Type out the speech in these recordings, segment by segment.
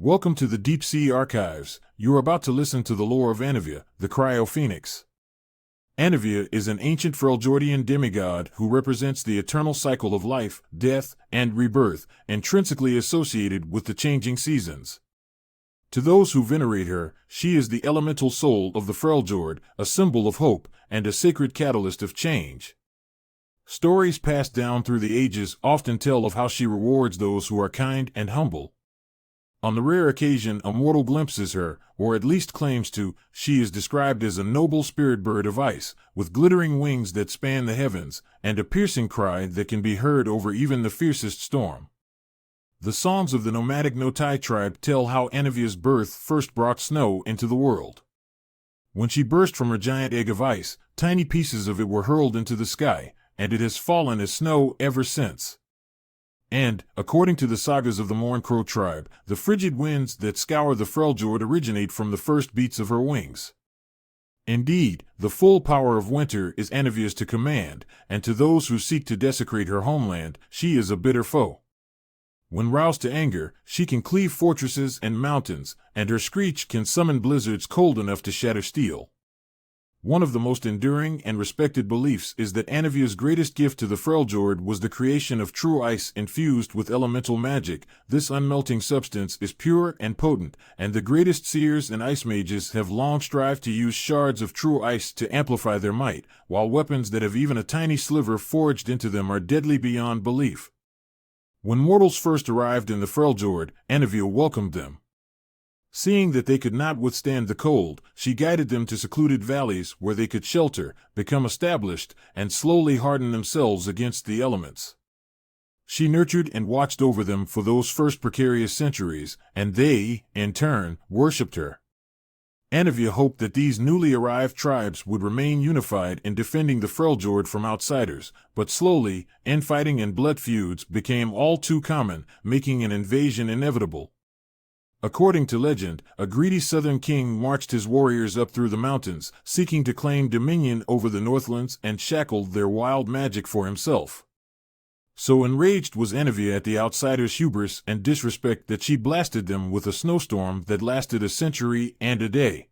Welcome to the Deep Sea Archives. You are about to listen to the lore of Anivia, the Cryophoenix. Anivia is an ancient Freljordian demigod who represents the eternal cycle of life, death, and rebirth, intrinsically associated with the changing seasons. To those who venerate her, she is the elemental soul of the Freljord, a symbol of hope, and a sacred catalyst of change. Stories passed down through the ages often tell of how she rewards those who are kind and humble. On the rare occasion a mortal glimpses her, or at least claims to, she is described as a noble spirit bird of ice, with glittering wings that span the heavens, and a piercing cry that can be heard over even the fiercest storm. The songs of the nomadic Notai tribe tell how Anivia's birth first brought snow into the world. When she burst from her giant egg of ice, tiny pieces of it were hurled into the sky, and it has fallen as snow ever since. And, according to the sagas of the Mourncrow tribe, the frigid winds that scour the Freljord originate from the first beats of her wings. Indeed, the full power of winter is Anivia's to command, and to those who seek to desecrate her homeland, she is a bitter foe. When roused to anger, she can cleave fortresses and mountains, and her screech can summon blizzards cold enough to shatter steel. One of the most enduring and respected beliefs is that Anivia's greatest gift to the Freljord was the creation of true ice infused with elemental magic. This unmelting substance is pure and potent, and the greatest seers and ice mages have long strived to use shards of true ice to amplify their might, while weapons that have even a tiny sliver forged into them are deadly beyond belief. When mortals first arrived in the Freljord, Anivia welcomed them. Seeing that they could not withstand the cold, she guided them to secluded valleys where they could shelter, become established, and slowly harden themselves against the elements. She nurtured and watched over them for those first precarious centuries, and they, in turn, worshipped her. Anivia hoped that these newly arrived tribes would remain unified in defending the Freljord from outsiders, but slowly, infighting and blood feuds became all too common, making an invasion inevitable. According to legend, a greedy southern king marched his warriors up through the mountains, seeking to claim dominion over the Northlands and shackled their wild magic for himself. So enraged was Anivia at the outsiders' hubris and disrespect that she blasted them with a snowstorm that lasted a century and a day.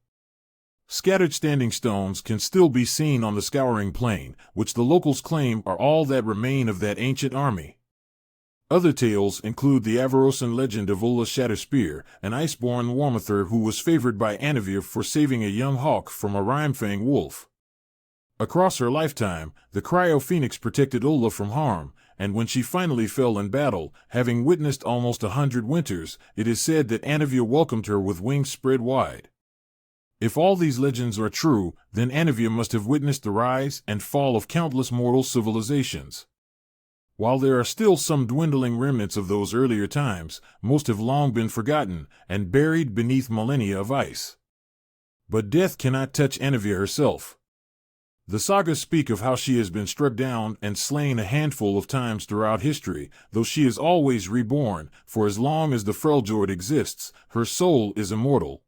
Scattered standing stones can still be seen on the scouring plain, which the locals claim are all that remain of that ancient army. Other tales include the Avarosan legend of Ulla Shatterspear, an iceborn Warmother who was favored by Anivia for saving a young hawk from a Rimefang wolf. Across her lifetime, the Cryophoenix protected Ulla from harm, and when she finally fell in battle, having witnessed almost 100 winters, it is said that Anivia welcomed her with wings spread wide. If all these legends are true, then Anivia must have witnessed the rise and fall of countless mortal civilizations. While there are still some dwindling remnants of those earlier times, most have long been forgotten and buried beneath millennia of ice. But death cannot touch Anivia herself. The sagas speak of how she has been struck down and slain a handful of times throughout history, though she is always reborn, for as long as the Freljord exists, her soul is immortal.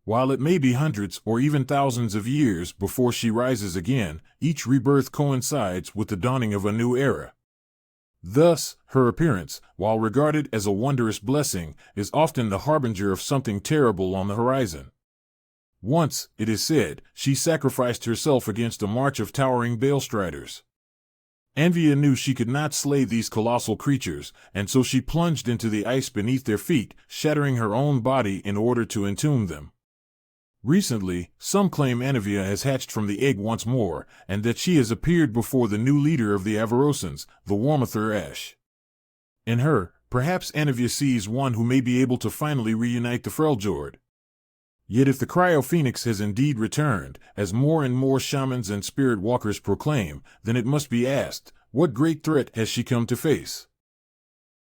While it may be hundreds or even thousands of years before she rises again, each rebirth coincides with the dawning of a new era. Thus, her appearance, while regarded as a wondrous blessing, is often the harbinger of something terrible on the horizon. Once, it is said, she sacrificed herself against a march of towering Balestriders. Anivia knew she could not slay these colossal creatures, and so she plunged into the ice beneath their feet, shattering her own body in order to entomb them. Recently, some claim Anivia has hatched from the egg once more, and that she has appeared before the new leader of the Avarosans, the Warmother Ash. In her, perhaps Anivia sees one who may be able to finally reunite the Freljord. Yet if the Cryophoenix has indeed returned, as more and more shamans and spirit walkers proclaim, then it must be asked, what great threat has she come to face?